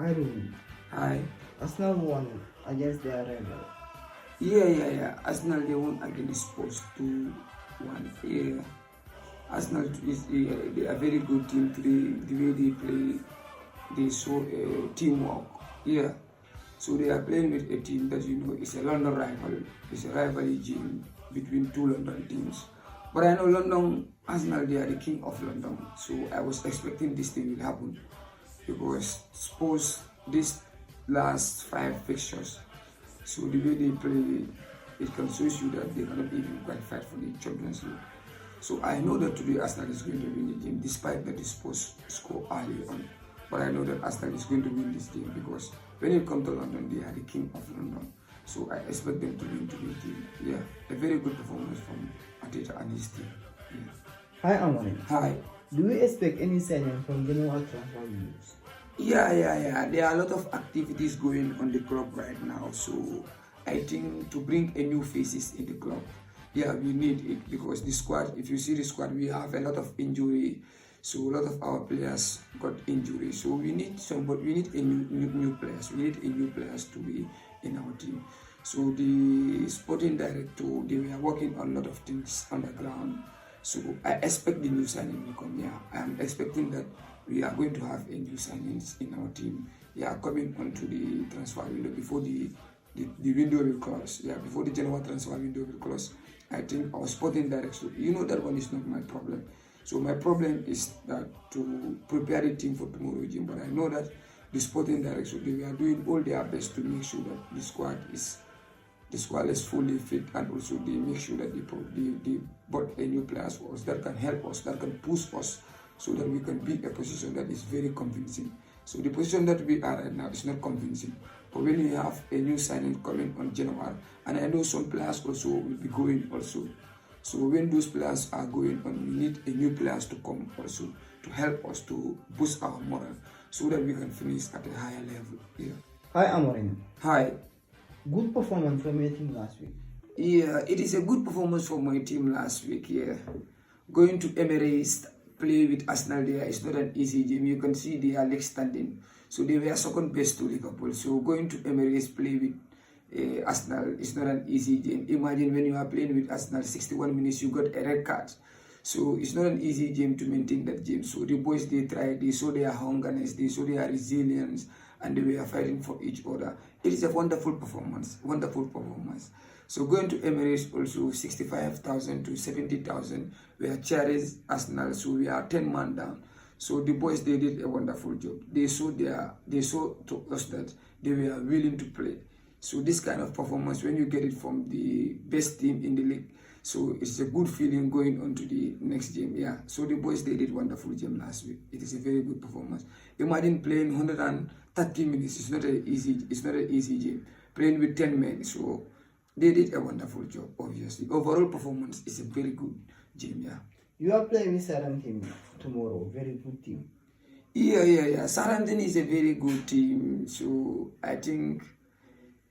Hi, Ruby. Hi. Arsenal won against their rival. Yeah. Arsenal they won against Spurs 2-1. Yeah. Arsenal is they are a very good team today. The way they play, they show teamwork. Yeah. So they are playing with a team that is a London rival. It's a rivalry game between two London teams. But I know London, Arsenal, they are the king of London. So I was expecting this thing will happen because suppose this last five fixtures, so the way they play, it can show you that they cannot even qualify for the Champions League. So I know that today Arsenal is going to win the game despite that they supposed to score early on. But I know that Arsenal is going to win this game because when it comes to London, they are the king of London. So I expect them to win today's game. Yeah, a very good performance from Arteta and his team. Yeah. Hi, Amorim. Hi. Do we expect any signing from Genoa transfer news? Yeah. There are a lot of activities going on the club right now. So I think to bring a new faces in the club, yeah, we need it because the squad, if you see the squad, we have a lot of injury. So a lot of our players got injury. So we need somebody, we need a new players. We need a new players to be in our team. So the sporting director, they were working on a lot of things on the ground. So I expect the new signing will come. Yeah, I am expecting that we are going to have a new signings in our team. Yeah, coming onto the transfer window before the window will close. Yeah, before the January transfer window will close. I think our sporting director, that one is not my problem. So my problem is that to prepare the team for tomorrow game. But I know that the sporting director, they are doing all their best to make sure that the squad is fully fit, and also they make sure that they bought a new players for us that can help us, that can push us, so that we can be a position that is very convincing. So the position that we are right now is not convincing. But when we have a new signing coming on January, and I know some players also will be going also. So when those players are going on, we need a new players to come also to help us to boost our morale so that we can finish at a higher level. Yeah. Hi, Amorim. Hi. Good performance from your team last week. Yeah, it is a good performance from my team last week. Yeah, going to Emirates, play with Arsenal there is not an easy game. You can see they are league standing, so they were second best to Liverpool. So going to Emirates, play with Arsenal is not an easy game. Imagine when you are playing with Arsenal, 61 minutes you got a red card. So it's not an easy game to maintain that game. So the boys, they tried, they saw their hungerness, they saw their resilience, and they were fighting for each other. It is a wonderful performance, So going to Emirates also 65,000 to 70,000 were cherished Arsenal. So we are 10 man down. So the boys, they did a wonderful job. They saw to us that they were willing to play. So this kind of performance, when you get it from the best team in the league, so it's a good feeling going on to the next game. Yeah. So the boys, they did wonderful game last week. It is a very good performance. Imagine playing 130 minutes. It's not an easy game. Playing with 10 men. So they did a wonderful job, obviously. Overall performance is a very good game. Yeah. You are playing with Southampton tomorrow. Very good team. Yeah. Southampton is a very good team. So I think,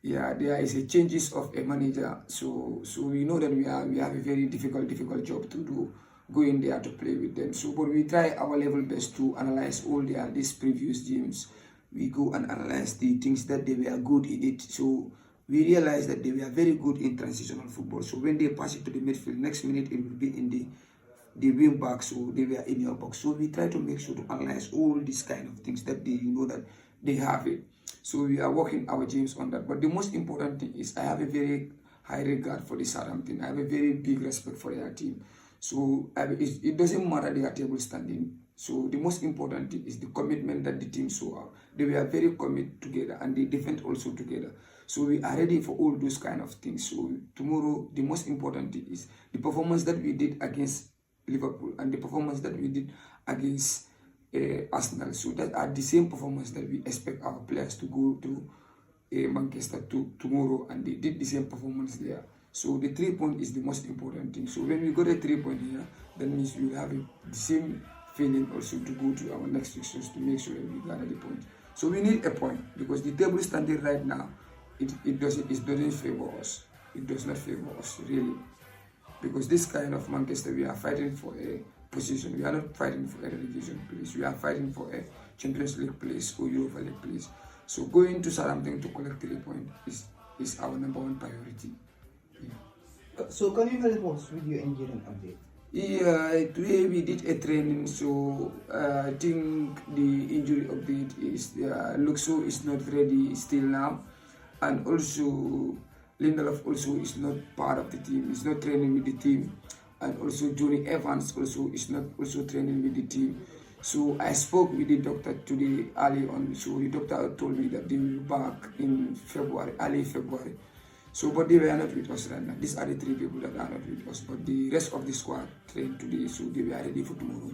yeah, there is a changes of a manager. So we know that we have a very difficult job to do, going there to play with them. So but we try our level best to analyze all these previous games. We go and analyze the things that they were good in it. So we realize that they were very good in transitional football. So when they pass it to the midfield, next minute it will be in the wing back, so they were in your box. So we try to make sure to analyze all these kind of things that they that they have it. So we are working our teams on that. But the most important thing is I have a very high regard for the Southampton. I have a very big respect for their team. So it doesn't matter their table standing. So the most important thing is the commitment that the team saw. They were very committed together, and they defend also together. So we are ready for all those kind of things. So tomorrow, the most important thing is the performance that we did against Liverpool and the performance that we did against Arsenal. So that are the same performance that we expect our players to go to Manchester tomorrow, and they did the same performance there. So the 3 point is the most important thing. So when we got a 3 point here, that means we will have the same feeling also to go to our next fixtures to make sure that we gather the point. So we need a point because the table standing right now, it doesn't favor us. It does not favor us really, because this kind of Manchester, we are fighting for a position. We are not fighting for a relegation place. We are fighting for a Champions League place or Europa League place. So going to Southampton to collect 3 points is our number one priority. Yeah. So can you help us with your engineering update? Yeah, today we did a training, so I think the injury update is Luxo is not ready still now, and also Lindelof also is not part of the team, is not training with the team, and also Johnny Evans also is not also training with the team. So I spoke with the doctor today early on, so the doctor told me that they will be back in February, early February. So, but they were not with us right now. These are the 3 people that are not with us. But the rest of the squad trained today, so they were ready for tomorrow.